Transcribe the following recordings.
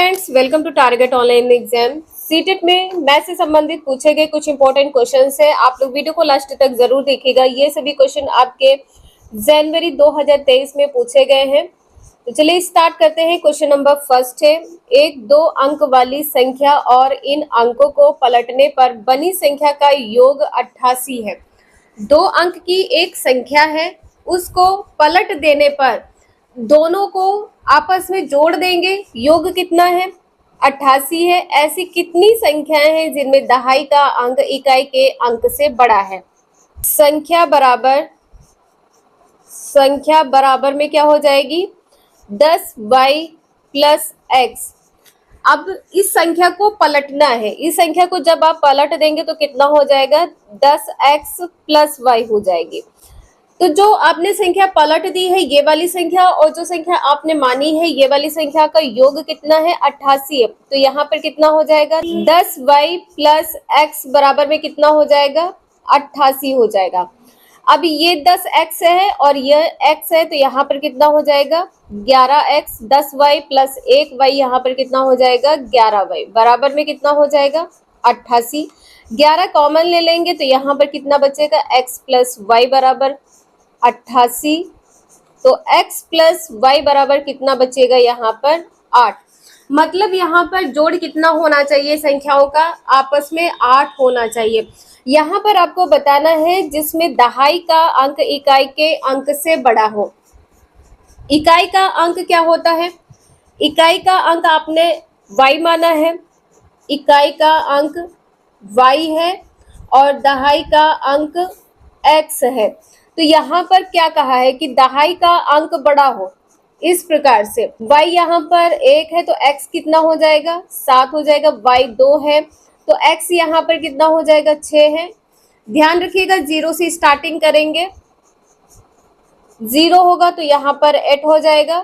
Friends, welcome to target online exam. CTET में math से संबंधित पूछे गए कुछ इंपॉर्टेंट क्वेश्चंस है। आप लोग वीडियो को लास्ट तक जरूर देखिएगा। ये सभी क्वेश्चन आपके जनवरी 2023 में पूछे गए हैं। तो चलिए स्टार्ट करते हैं। क्वेश्चन नंबर फर्स्ट है, एक 2 अंक वाली संख्या और इन अंकों को पलटने पर बनी संख्या का योग 88 है। 2 अंक की एक संख्या है, उसको पलट देने पर दोनों को आपस में जोड़ देंगे, योग कितना है 88 है। ऐसी कितनी संख्याएं हैं जिनमें दहाई का अंक इकाई के अंक से बड़ा है। संख्या बराबर में क्या हो जाएगी 10y प्लस x। अब इस संख्या को पलटना है। इस संख्या को जब आप पलट देंगे तो कितना हो जाएगा 10x प्लस y हो जाएगी। तो जो आपने संख्या पलट दी है ये वाली संख्या और जो संख्या आपने मानी है ये वाली संख्या का योग कितना है 88 है। तो यहाँ पर कितना हो जाएगा 10y प्लस x बराबर में कितना हो जाएगा 88 हो जाएगा। अब ये 10x है और ये x है तो यहाँ पर कितना हो जाएगा 11x। 10y प्लस 1y यहाँ पर कितना हो जाएगा 11y बराबर में कितना हो जाएगा 88। 11 कॉमन ले लेंगे तो यहाँ पर कितना बचेगा x प्लस y बराबर 88। तो x प्लस y बराबर कितना बचेगा यहाँ पर 8। मतलब यहाँ पर जोड़ कितना होना चाहिए संख्याओं का आपस में 8 होना चाहिए। यहाँ पर आपको बताना है जिसमें दहाई का अंक इकाई के अंक से बड़ा हो। इकाई का अंक क्या होता है, इकाई का अंक आपने y माना है, इकाई का अंक y है और दहाई का अंक x है। तो यहाँ पर क्या कहा है कि दहाई का अंक बड़ा हो। इस प्रकार से y यहाँ पर 1 है तो x कितना हो जाएगा 7 हो जाएगा। y 2 है तो x यहाँ पर कितना हो जाएगा 6 है। ध्यान रखिएगा 0 से स्टार्टिंग करेंगे, 0 होगा तो यहाँ पर 8 हो जाएगा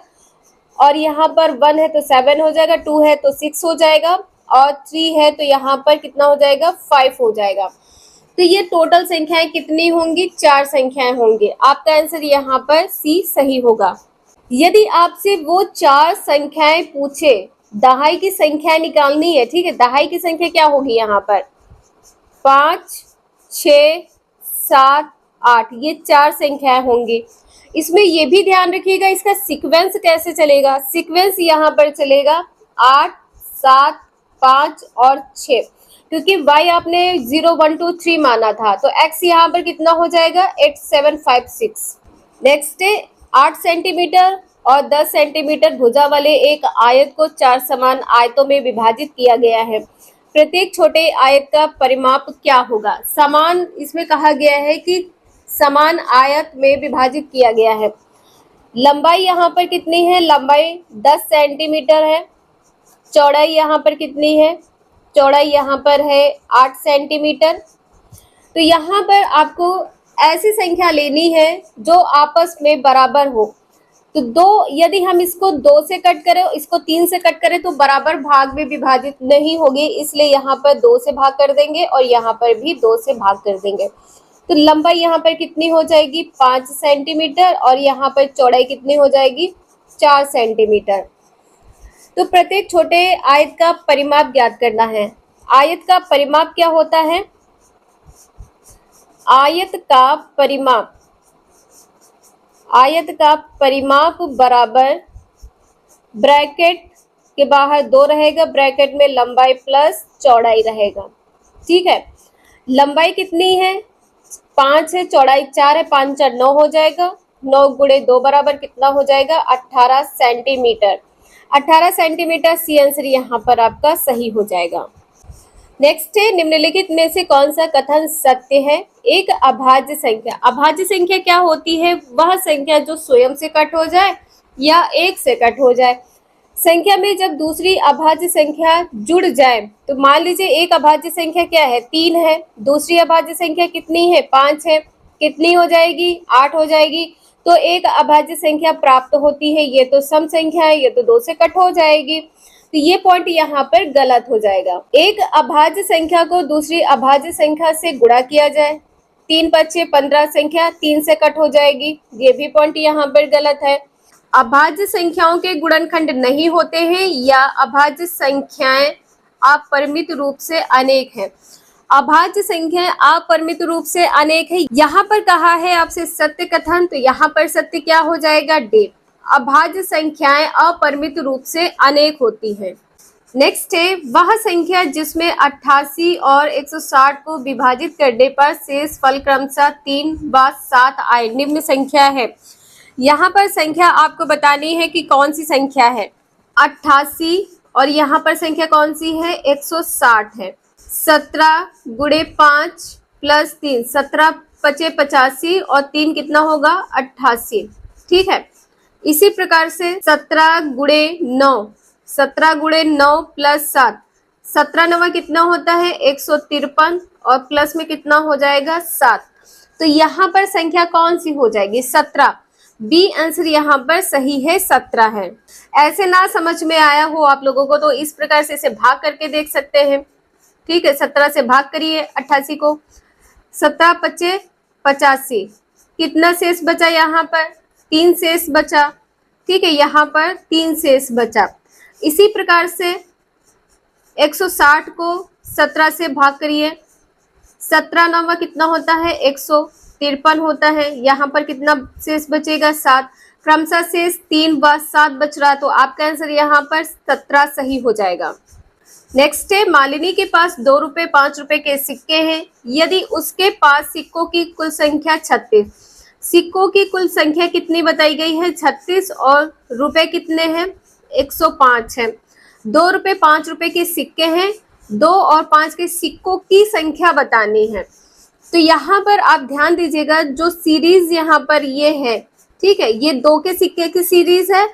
और यहाँ पर 1 है तो 7 हो जाएगा, 2 है तो 6 हो जाएगा और 3 है तो यहाँ पर कितना हो जाएगा 5 हो जाएगा। तो ये टोटल संख्याएं कितनी होंगी 4 संख्याएं होंगी। आपका आंसर यहाँ पर सी सही होगा। यदि आपसे वो 4 संख्याएं पूछे, दहाई की संख्या निकालनी है, ठीक है। दहाई की संख्या क्या होगी यहाँ पर 5 6 7 8, ये 4 संख्याएं होंगी। इसमें ये भी ध्यान रखिएगा इसका सीक्वेंस कैसे चलेगा। सीक्वेंस यहाँ पर चलेगा 8 7 5 और 6, क्योंकि y आपने 0 1 2 3 माना था तो x यहाँ पर कितना हो जाएगा 8 7 5 6। नेक्स्ट है 8 सेंटीमीटर और 10 सेंटीमीटर भुजा वाले एक आयत को 4 समान आयतों में विभाजित किया गया है। प्रत्येक छोटे आयत का परिमाप क्या होगा। समान इसमें कहा गया है कि समान आयत में विभाजित किया गया है। लंबाई यहाँ पर कितनी है, लंबाई 10 सेंटीमीटर है। चौड़ाई यहाँ पर कितनी है, चौड़ाई यहाँ पर है 8 सेंटीमीटर। तो यहाँ पर आपको ऐसी संख्या लेनी है जो आपस में बराबर हो। तो 2, यदि हम इसको 2 से कट करें, इसको 3 से कट करें तो बराबर भाग में विभाजित नहीं होगी, इसलिए यहाँ पर 2 से भाग कर देंगे और यहाँ पर भी 2 से भाग कर देंगे। तो लंबाई यहाँ पर कितनी हो जाएगी 5 सेंटीमीटर और यहाँ पर चौड़ाई कितनी हो जाएगी 4 सेंटीमीटर। तो प्रत्येक छोटे आयत का परिमाप ज्ञात करना है। आयत का परिमाप क्या होता है, आयत का परिमाप बराबर ब्रैकेट के बाहर 2 रहेगा, ब्रैकेट में लंबाई प्लस चौड़ाई रहेगा, ठीक है। लंबाई कितनी है 5 है, चौड़ाई 4 है, 5 4 9 हो जाएगा। 9 गुणे 2 बराबर कितना हो जाएगा 18 सेंटीमीटर। 18 सेंटीमीटर सी आंसर यहाँ पर आपका सही हो जाएगा। नेक्स्ट है निम्नलिखित में से कौन सा कथन सत्य है। एक अभाज्य संख्या, अभाज्य संख्या क्या होती है, वह संख्या जो स्वयं से कट हो जाए या 1 से कट हो जाए। संख्या में जब दूसरी अभाज्य संख्या जुड़ जाए, तो मान लीजिए एक अभाज्य संख्या क्या है 3 है, दूसरी अभाज्य संख्या कितनी है 5 है, कितनी हो जाएगी 8 हो जाएगी। तो एक अभाज्य संख्या प्राप्त होती है। ये तो सम संख्या है, ये तो 2 से कट हो जाएगी, तो ये पॉइंट यहाँ पर गलत हो जाएगा। एक अभाज्य संख्या को दूसरी अभाज्य संख्या से गुणा किया जाए, 3 5 6 15 संख्या 3 से कट हो जाएगी, ये भी पॉइंट यहाँ पर गलत है। अभाज्य संख्याओं के गुणनखंड नहीं होते हैं या अभाज्य संख्याएं अपरिमित रूप से अनेक हैं। अभाज्य संख्याएं अपरिमित रूप से अनेक है। यहाँ पर कहा है आपसे सत्य कथन, तो यहाँ पर सत्य क्या हो जाएगा? डे। अभाज्य संख्याएं अपरिमित रूप से अनेक होती हैं। नेक्स्ट है वह संख्या जिसमें 88 और 160 को विभाजित करने पर शेष फल क्रमशः 3 व 7 आए, निम्न संख्या है। यहाँ पर संख्या आपको बतानी है कि कौन सी संख्या है। 88 और यहाँ पर संख्या कौन सी है? 160 है। 17 गुणे 5 प्लस 3, 17 पचे 85 और 3 कितना होगा? 88। ठीक है। इसी प्रकार से 17 गुणे 9, 17 गुणे 9 प्लस 7, 17 नवा कितना होता है? 153 और प्लस में कितना हो जाएगा? 7। तो यहाँ पर संख्या कौन सी हो जाएगी? 17। बी आंसर यहाँ पर सही है, 17 है। ऐसे ना समझ में आया हो आप लोगों को तो इस प्रकार से इसे भाग करके देख सकते हैं। ठीक है, 17 से भाग करिए 88 को। 17 पचे 85, कितना शेष बचा? यहाँ पर 3 शेष बचा। ठीक है, यहाँ पर 3 शेष बचा। इसी प्रकार से 160 को 17 से भाग करिए। 17 नवा कितना होता है? 153 होता है। यहाँ पर कितना शेष बचेगा? 7। क्रमशः शेष 3 व 7 बच रहा, तो आपका आंसर यहाँ पर 17 सही हो जाएगा। नेक्स्ट है मालिनी के पास 2 रुपए 5 रुपए के सिक्के हैं। यदि उसके पास सिक्कों की कुल संख्या 36, सिक्कों की कुल संख्या कितनी बताई गई है? 36 और रुपए कितने हैं? 105 है। 2 रुपए 5 रुपए के सिक्के हैं, 2 और 5 के सिक्कों की संख्या बतानी है। तो यहाँ पर आप ध्यान दीजिएगा, जो सीरीज यहाँ पर ये है, ठीक है, ये 2 के सिक्के की सीरीज है।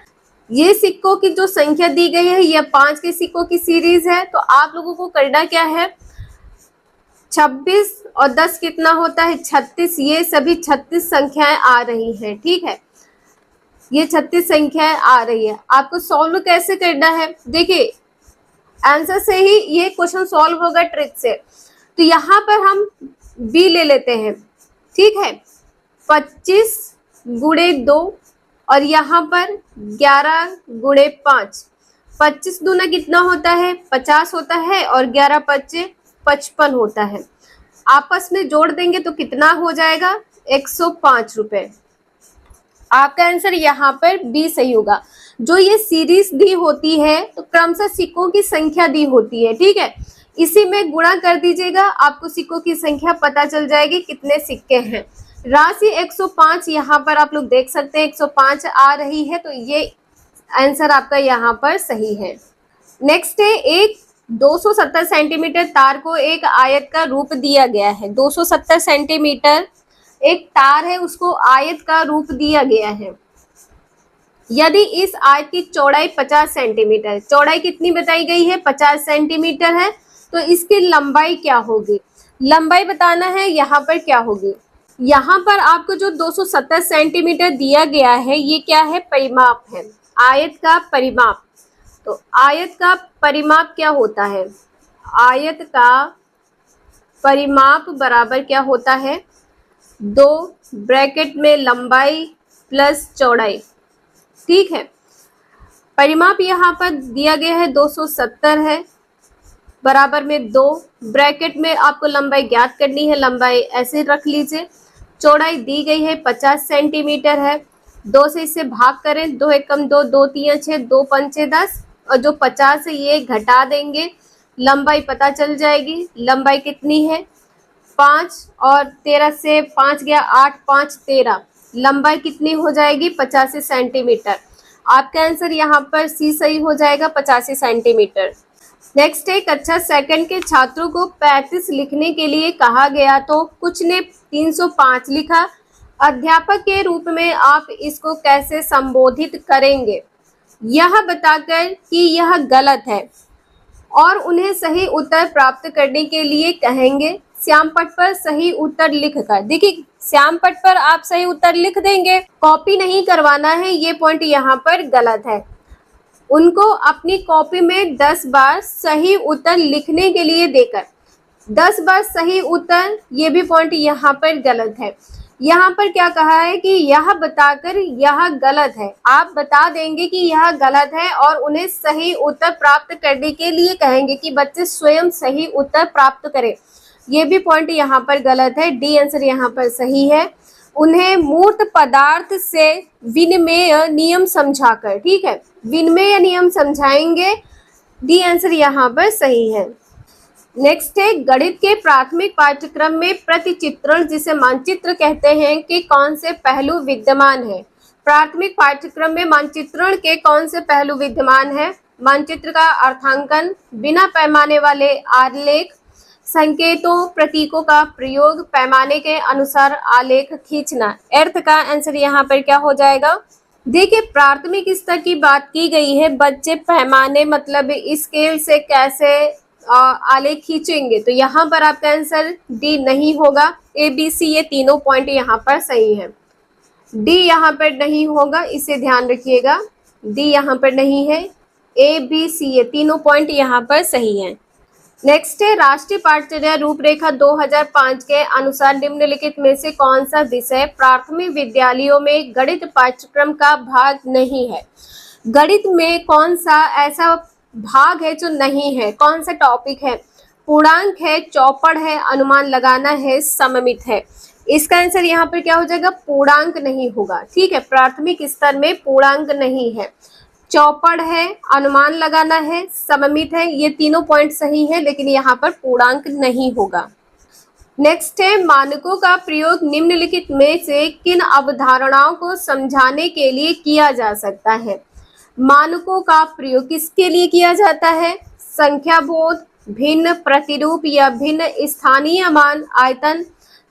ये सिक्कों की जो संख्या दी गई है ये 5 के सिक्कों की सीरीज है। तो आप लोगों को करना क्या है? 26 और 10 कितना होता है? 36। ये सभी 36 संख्याएं आ रही हैं। ठीक है, ये 36 संख्याएं आ रही है। आपको सॉल्व कैसे करना है? देखिए, आंसर से ही ये क्वेश्चन सॉल्व होगा, ट्रिक से। तो यहाँ पर हम बी ले लेते हैं। ठीक है, 25 गुणे 2 और यहाँ पर 11 गुणे 5। 25 दूना कितना होता है? 50 होता है और 11 पच्चे 55 होता है। आपस में जोड़ देंगे तो कितना हो जाएगा? 105 रुपए। आपका आंसर यहाँ पर बी सही होगा। जो ये सीरीज दी होती है तो क्रमशः सिक्कों की संख्या दी होती है। ठीक है, इसी में गुणा कर दीजिएगा, आपको सिक्कों की संख्या पता चल जाएगी कितने सिक्के हैं। राशि 105 यहाँ पर आप लोग देख सकते हैं 105 आ रही है, तो ये आंसर आपका यहाँ पर सही है। नेक्स्ट है एक 270 सेंटीमीटर तार को एक आयत का रूप दिया गया है। 270 सेंटीमीटर एक तार है, उसको आयत का रूप दिया गया है। यदि इस आयत की चौड़ाई 50 सेंटीमीटर, चौड़ाई कितनी बताई गई है? 50 सेंटीमीटर है, तो इसकी लंबाई क्या होगी? लंबाई बताना है। यहाँ पर क्या होगी? यहाँ पर आपको जो 270 सेंटीमीटर दिया गया है ये क्या है? परिमाप है, आयत का परिमाप। तो आयत का परिमाप क्या होता है? आयत का परिमाप बराबर क्या होता है? 2 ब्रैकेट में लंबाई प्लस चौड़ाई। ठीक है, परिमाप यहाँ पर दिया गया है 270 है, बराबर में 2 ब्रैकेट में आपको लंबाई ज्ञात करनी है, लंबाई ऐसे रख लीजिए। चौड़ाई दी गई है 50 सेंटीमीटर है। 2 से इसे भाग करें, 2 एकम 2, 2 तिया 6, 2 पंचे 10 और जो 50 है ये घटा देंगे, लंबाई पता चल जाएगी। लंबाई कितनी है? 5 और 13 से 5 गया 8, 5 13, लंबाई कितनी हो जाएगी? 85 सेंटीमीटर। आपका आंसर यहाँ पर सी सही हो जाएगा, 85 सेंटीमीटर। नेक्स्ट है कक्षा सेकंड के छात्रों को 35 लिखने के लिए कहा गया तो कुछ ने 305 लिखा। अध्यापक के रूप में आप इसको कैसे संबोधित करेंगे? यह बताकर कि यह गलत है और उन्हें सही उत्तर प्राप्त करने के लिए कहेंगे श्याम पट पर सही उत्तर लिखकर। देखिए, श्याम पट पर आप सही उत्तर लिख देंगे, कॉपी नहीं करवाना है, ये पॉइंट यहाँ पर गलत है। उनको अपनी कॉपी में 10 बार सही उत्तर लिखने के लिए देकर 10 बार सही उत्तर, ये भी पॉइंट यहाँ पर गलत है। यहाँ पर क्या कहा है कि यह बताकर यह गलत है, आप बता देंगे कि यह गलत है और उन्हें सही उत्तर प्राप्त करने के लिए कहेंगे कि बच्चे स्वयं सही उत्तर प्राप्त करें। ये भी पॉइंट यहाँ पर गलत है, डी आंसर यहाँ पर सही है। उन्हें मूर्त पदार्थ से विनिमेय नियम समझाकर, ठीक है, विनिमेय नियम समझाएंगे, डी आंसर यहाँ पर सही है। नेक्स्ट है गणित के प्राथमिक पाठ्यक्रम में प्रतिचित्रण जिसे मानचित्र कहते हैं कि कौन से पहलू विद्यमान है। प्राथमिक पाठ्यक्रम में मानचित्रण के कौन से पहलू विद्यमान है। मानचित्र का अर्थांकन, बिना पैमाने वाले आलेख, संकेतों प्रतीकों का प्रयोग, पैमाने के अनुसार आलेख खींचना। अर्थ का आंसर यहाँ पर क्या हो जाएगा। देखिए प्राथमिक स्तर की बात की गई है, बच्चे पैमाने मतलब स्केल से कैसे आलेख खींचेंगे, तो यहाँ पर आपका आंसर डी नहीं होगा। ए बी सी ये तीनों पॉइंट यहाँ पर सही है, डी यहाँ पर नहीं होगा, इसे ध्यान रखिएगा, डी यहाँ पर नहीं है, ए बी सी ये तीनों पॉइंट यहाँ पर सही है। नेक्स्ट है राष्ट्रीय पाठ्यचर्या रूपरेखा 2005 के अनुसार निम्नलिखित में से कौन सा विषय प्राथमिक विद्यालयों में गणित पाठ्यक्रम का भाग नहीं है। गणित में कौन सा ऐसा भाग है जो नहीं है, कौन सा टॉपिक है। पूर्णांक है, चौपड़ है, अनुमान लगाना है, सममित है। इसका आंसर यहाँ पर क्या हो जाएगा, पूर्णांक नहीं होगा, ठीक है, प्राथमिक स्तर में पूर्णांक नहीं है। चौपड़ है, अनुमान लगाना है, सममित है, ये तीनों पॉइंट सही है, लेकिन यहाँ पर पूर्णांक नहीं होगा। नेक्स्ट है मानकों का प्रयोग निम्नलिखित में से किन अवधारणाओं को समझाने के लिए किया जा सकता है। मानकों का प्रयोग किसके लिए किया जाता है। संख्या बोध, भिन्न प्रतिरूप या भिन्न स्थानीय मान आयतन,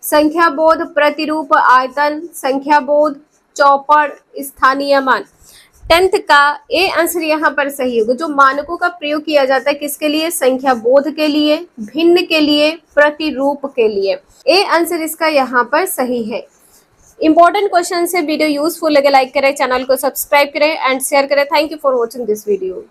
संख्या बोध प्रतिरूप आयतन, संख्या बोध चौपड़ स्थानीय मान। 10th का ए आंसर यहाँ पर सही होगा। जो मानकों का प्रयोग किया जाता है किसके लिए, संख्या बोध के लिए, भिन्न के लिए, प्रतिरूप के लिए। ए आंसर इसका यहाँ पर सही है। इंपॉर्टेंट क्वेश्चन से वीडियो यूजफुल लगे लाइक करें, चैनल को सब्सक्राइब करें एंड शेयर करें। Thank you for watching this video.